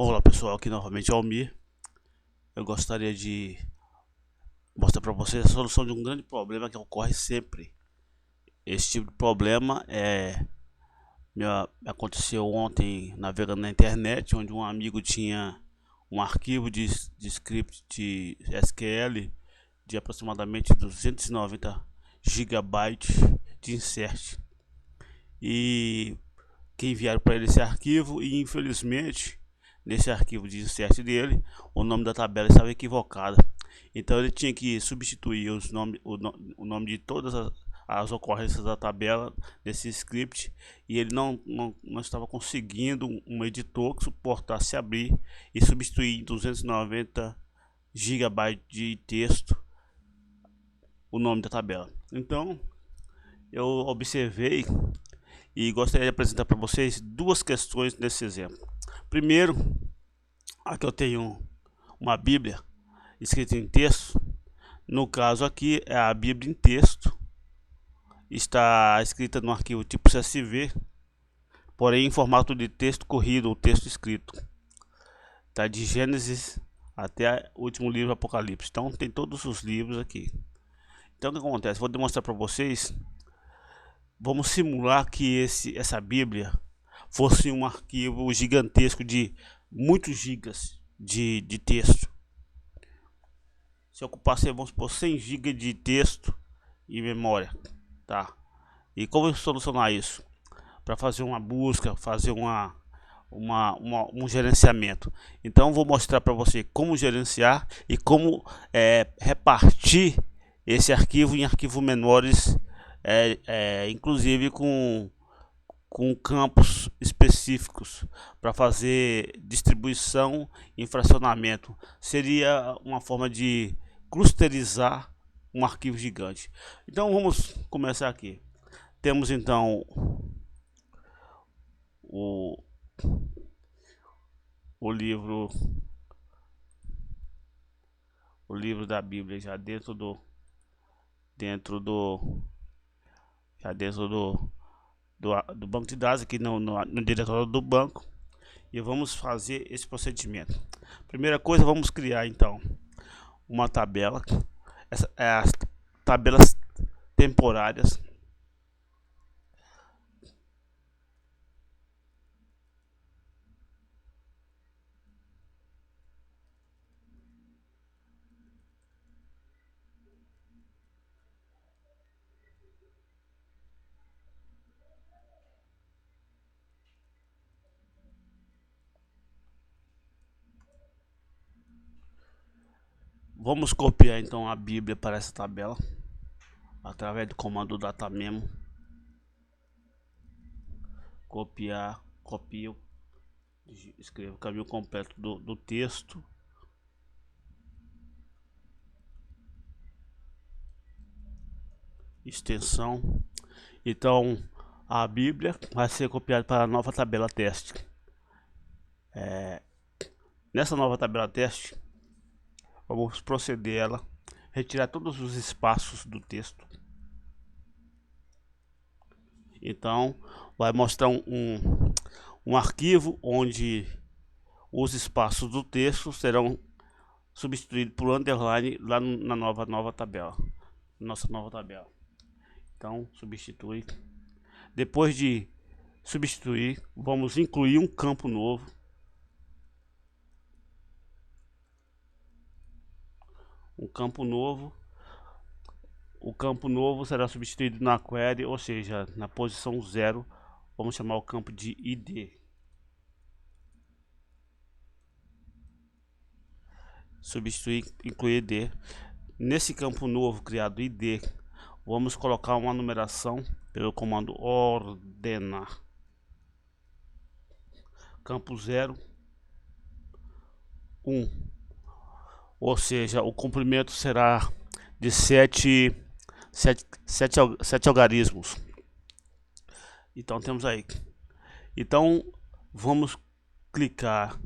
Olá pessoal, aqui novamente é o Almir. Eu gostaria de mostrar para vocês a solução de um grande problema que ocorre sempre. Esse tipo de problema aconteceu ontem navegando na internet, onde um amigo tinha um arquivo de script de SQL de aproximadamente 290 gigabytes de insert, e que enviaram para ele esse arquivo, e infelizmente nesse arquivo de insert dele o nome da tabela estava equivocado. Então ele tinha que substituir o nome de todas as ocorrências da tabela desse script, e ele não estava conseguindo um editor que suportasse abrir e substituir em 290 GB de texto o nome da tabela. Então eu observei e gostaria de apresentar para vocês duas questões nesse exemplo. Primeiro, aqui eu tenho uma Bíblia escrita em texto. No caso aqui é a Bíblia em texto, está escrita no arquivo tipo CSV, porém em formato de texto corrido ou texto escrito. Está de Gênesis até o último livro, Apocalipse. Então tem todos os livros aqui. Então o que acontece? Vou demonstrar para vocês. Vamos simular que essa Bíblia fosse um arquivo gigantesco de muitos gigas de texto. Se ocupasse, vamos supor, 100 GB de texto e memória, tá? E como solucionar isso? Para fazer uma busca, fazer um gerenciamento. Então vou mostrar para você como gerenciar e como repartir esse arquivo em arquivos menores, inclusive com campos específicos para fazer distribuição e fracionamento. Seria uma forma de clusterizar um arquivo gigante. Então vamos começar aqui. Temos então o livro da Bíblia já dentro do banco de dados, aqui no diretório do banco, e vamos fazer esse procedimento. Primeira coisa, vamos criar então uma tabela. Essa é as tabelas temporárias. Vamos copiar então a Bíblia para essa tabela através do comando datamemo. Copiar, copio, escrevo o caminho completo do texto. Extensão. Então a Bíblia vai ser copiada para a nova tabela teste. Nessa nova tabela teste, vamos proceder ela, retirar todos os espaços do texto. Então vai mostrar um arquivo onde os espaços do texto serão substituídos por underline lá na nova tabela, nossa nova tabela. Então substitui. Depois de substituir, vamos incluir um campo novo. O campo novo será substituído na query, ou seja, na posição 0, vamos chamar o campo de ID. Substituir, incluir ID. Nesse campo novo criado ID, vamos colocar uma numeração pelo comando ordenar. Campo 0, 1. Ou seja, o comprimento será de 7 algarismos. Então temos aí. Então vamos clicar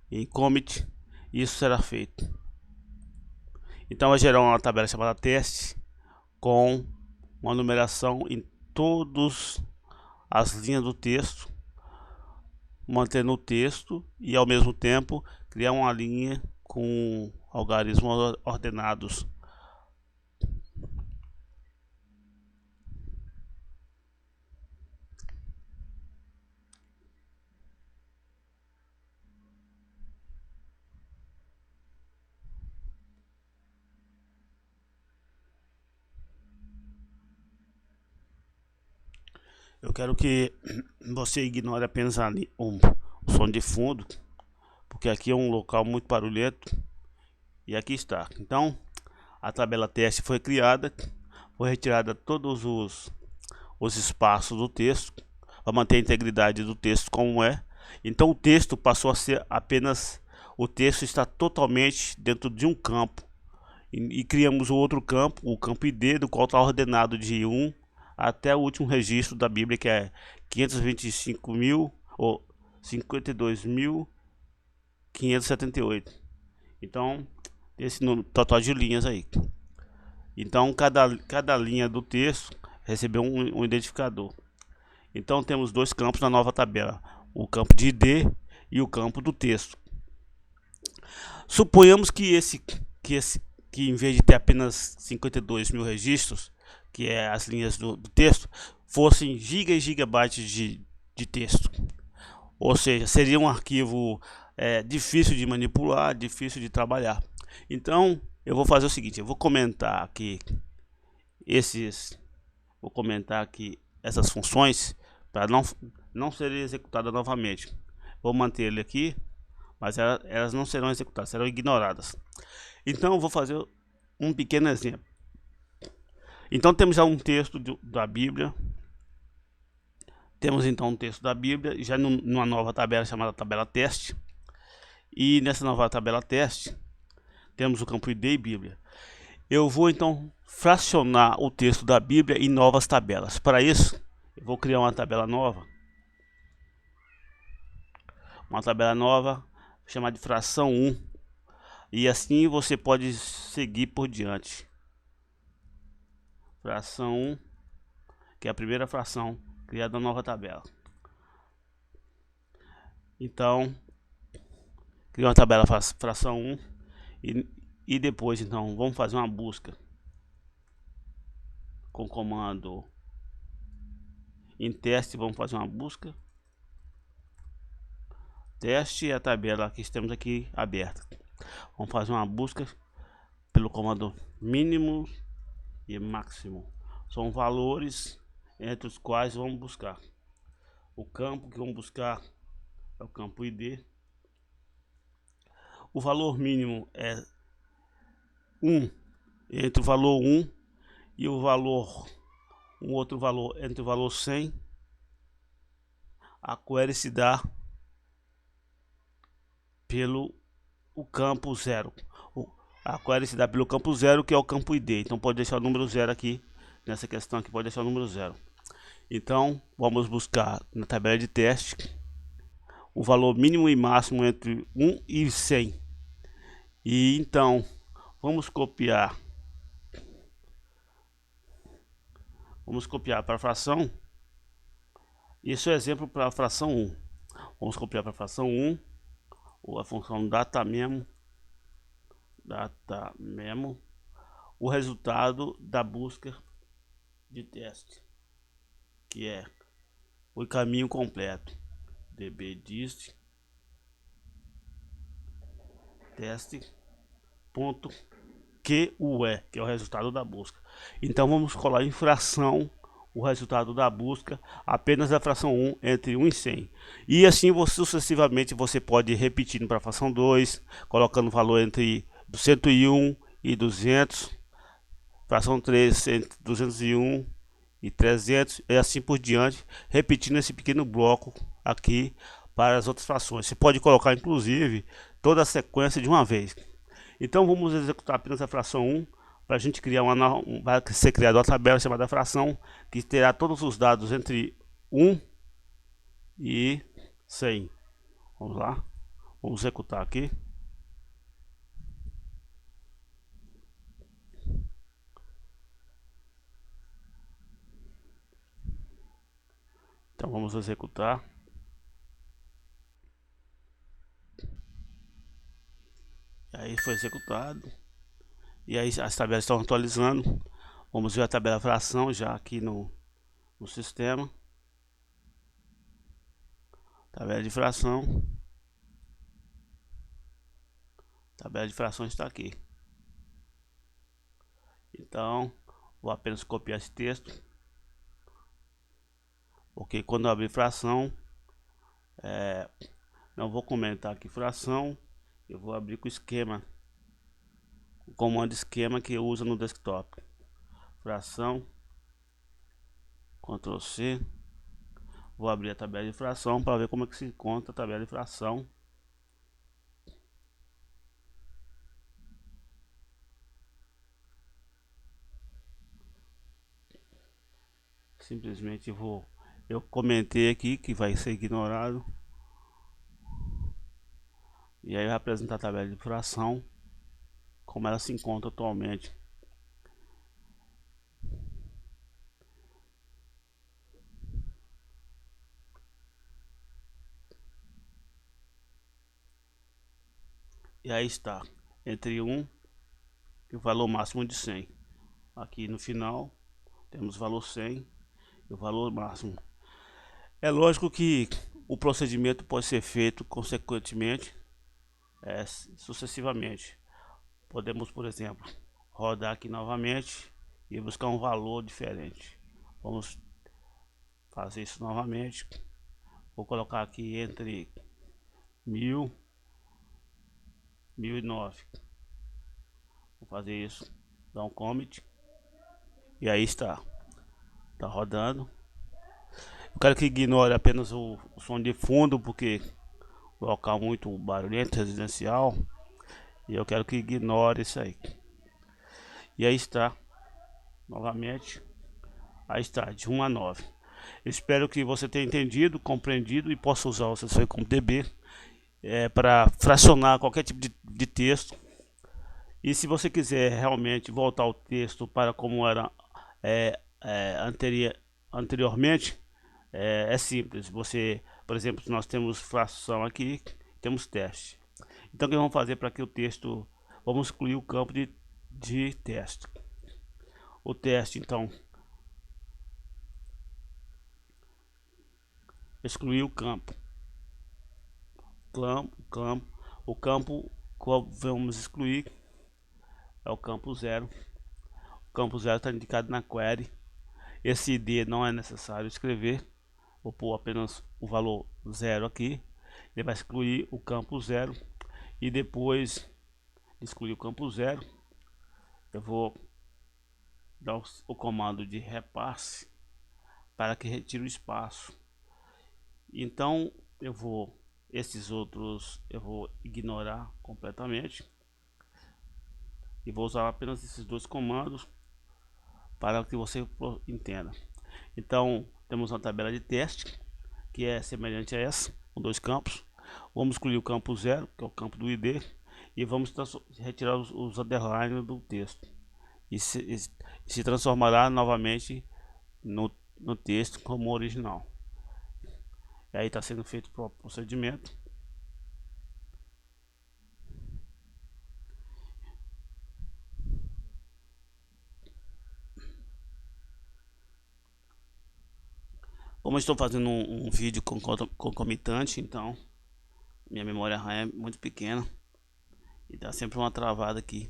em commit, e isso será feito. Então vai gerar uma tabela chamada teste com uma numeração em todas as linhas do texto, mantendo o texto e ao mesmo tempo criar uma linha com algarismos ordenados. Eu quero que você ignore apenas ali o som de fundo, porque aqui é um local muito barulhento. E aqui está. Então, a tabela teste foi criada, foi retirada todos os espaços do texto, para manter a integridade do texto como é. Então, o texto passou a ser apenas, o texto está totalmente dentro de um campo. E criamos o outro campo, o campo ID, do qual está ordenado de 1 até o último registro da Bíblia, que é 525.000 ou 52.578. Então, esse número total de linhas aí. Então, cada linha do texto recebeu um identificador. Então, temos dois campos na nova tabela: o campo de ID e o campo do texto. Suponhamos que em vez de ter apenas 52.000 registros, que é as linhas do texto, fossem gigas e gigabytes de texto. Ou seja, seria um arquivo difícil de manipular, difícil de trabalhar. Então, eu vou fazer o seguinte: eu vou comentar aqui essas funções para não serem executadas novamente. Vou manter ele aqui, mas elas não serão executadas, serão ignoradas. Então, eu vou fazer um pequeno exemplo. Então, temos já um texto da Bíblia. Temos então um texto da Bíblia, já numa nova tabela chamada tabela teste. E nessa nova tabela teste, temos o campo ID e Bíblia. Eu vou então fracionar o texto da Bíblia em novas tabelas. Para isso, eu vou criar uma tabela nova. Uma tabela nova chamada de fração 1. E assim você pode seguir por diante. Fração 1, que é a primeira fração criada na nova tabela. Então, criar uma tabela fração 1 e depois então vamos fazer uma busca com o comando em teste. Vamos fazer uma busca teste, a tabela que estamos aqui aberta. Vamos fazer uma busca pelo comando mínimo e máximo. São valores entre os quais vamos buscar. O campo que vamos buscar é o campo ID. O valor mínimo é 1, entre o valor 1 e o valor, um outro valor entre o valor 100. A query se dá pelo o campo 0. A query se dá pelo campo 0, que é o campo ID. Então pode deixar o número 0 aqui, nessa questão aqui pode deixar o número 0. Então vamos buscar na tabela de teste o valor mínimo e máximo entre 1 e 100. E então vamos copiar para a fração. Isso é exemplo para a fração 1. Vamos copiar para a fração 1 ou a função data memo o resultado da busca de teste, que é o caminho completo dbdist teste.que que é o resultado da busca. Então vamos colar em fração o resultado da busca apenas da fração 1 entre 1 e 100. E assim sucessivamente você pode ir repetindo para a fração 2, colocando o valor entre 101 e 200, fração 3 entre 201 e 300 e assim por diante, repetindo esse pequeno bloco aqui para as outras frações. Você pode colocar inclusive toda a sequência de uma vez. Então vamos executar apenas a fração 1 para a gente criar vai ser criada uma tabela chamada fração, que terá todos os dados entre 1 e 100. Vamos lá, vamos executar aqui. Então vamos executar. Aí foi executado. E aí as tabelas estão atualizando. Vamos ver a tabela fração já aqui no sistema. Tabela de fração. Tabela de frações está aqui. Então, vou apenas copiar esse texto. Porque quando eu abrir fração, não vou comentar aqui fração. Eu vou abrir com o esquema. O comando esquema que eu uso no desktop. Fração. Ctrl C. Vou abrir a tabela de fração para ver como é que se encontra a tabela de fração. Simplesmente eu comentei aqui que vai ser ignorado. E aí vai apresentar a tabela de fração como ela se encontra atualmente. E aí está, entre 1 e o valor máximo de 100. Aqui no final temos o valor 100 e o valor máximo. É lógico que o procedimento pode ser feito consequentemente, sucessivamente. Podemos, por exemplo, rodar aqui novamente e buscar um valor diferente. Vamos fazer isso novamente. Vou colocar aqui entre 1000 e 1009. Vou fazer isso, dar um commit. E aí está rodando. Eu quero que ignore apenas o som de fundo, porque o local muito barulhento, residencial. E eu quero que ignore isso aí. E aí está, novamente. Aí está, de 1 a 9. Espero que você tenha entendido, compreendido e possa usar o CSV como DB para fracionar qualquer tipo de texto. E se você quiser realmente voltar o texto para como era anteriormente, é simples. Você, por exemplo, nós temos fração aqui, temos teste. Então o que vamos fazer para que o texto, vamos excluir o campo de teste. O teste, então, excluir o campo. O campo que vamos excluir é o campo 0. O campo 0 está indicado na query. Esse ID não é necessário escrever. Vou pôr apenas o valor 0 aqui. Ele vai excluir o campo 0. E depois de excluir o campo 0, eu vou dar o comando de repasse para que retire o espaço. Então esses outros eu vou ignorar completamente e vou usar apenas esses dois comandos para que você entenda. Então temos uma tabela de teste que é semelhante a essa, com dois campos. Vamos excluir o campo 0, que é o campo do ID, e vamos retirar os underlines do texto. E se transformará novamente no texto como original. E aí está sendo feito o procedimento. Como eu estou fazendo um vídeo concomitante, então minha memória RAM é muito pequena e dá sempre uma travada aqui.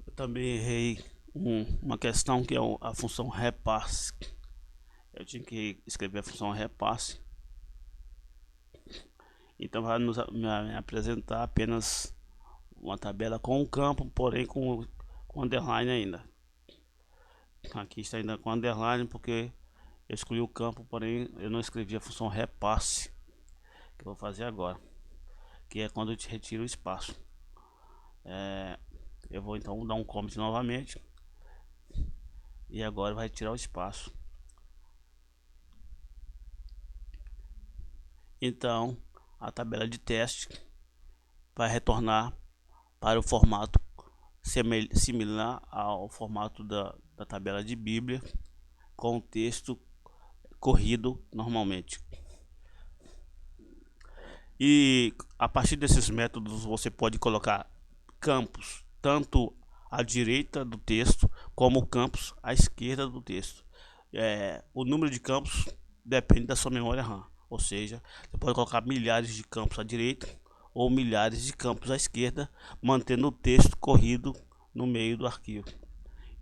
Eu também errei uma questão que é a função repasse. Eu tinha que escrever a função repasse. Então vai me apresentar apenas uma tabela com um campo, porém com underline ainda. Aqui está ainda com underline porque eu excluí o campo, porém eu não escrevi a função repasse, que eu vou fazer agora, que é quando eu te retiro o espaço. Eu vou então dar um commit novamente e agora vai tirar o espaço. Então a tabela de teste vai retornar para o formato similar ao formato da tabela de Bíblia, com o texto corrido normalmente. E a partir desses métodos você pode colocar campos tanto à direita do texto como campos à esquerda do texto. O número de campos depende da sua memória RAM, ou seja, você pode colocar milhares de campos à direita ou milhares de campos à esquerda, mantendo o texto corrido no meio do arquivo.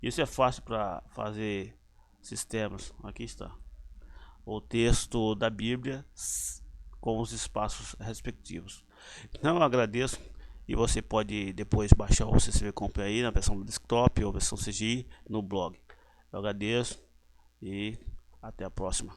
Isso é fácil para fazer sistemas. Aqui está o texto da Bíblia com os espaços respectivos. Então eu agradeço, e você pode depois baixar o CCV Comp aí na versão do desktop ou versão CGI no blog. Eu agradeço e até a próxima.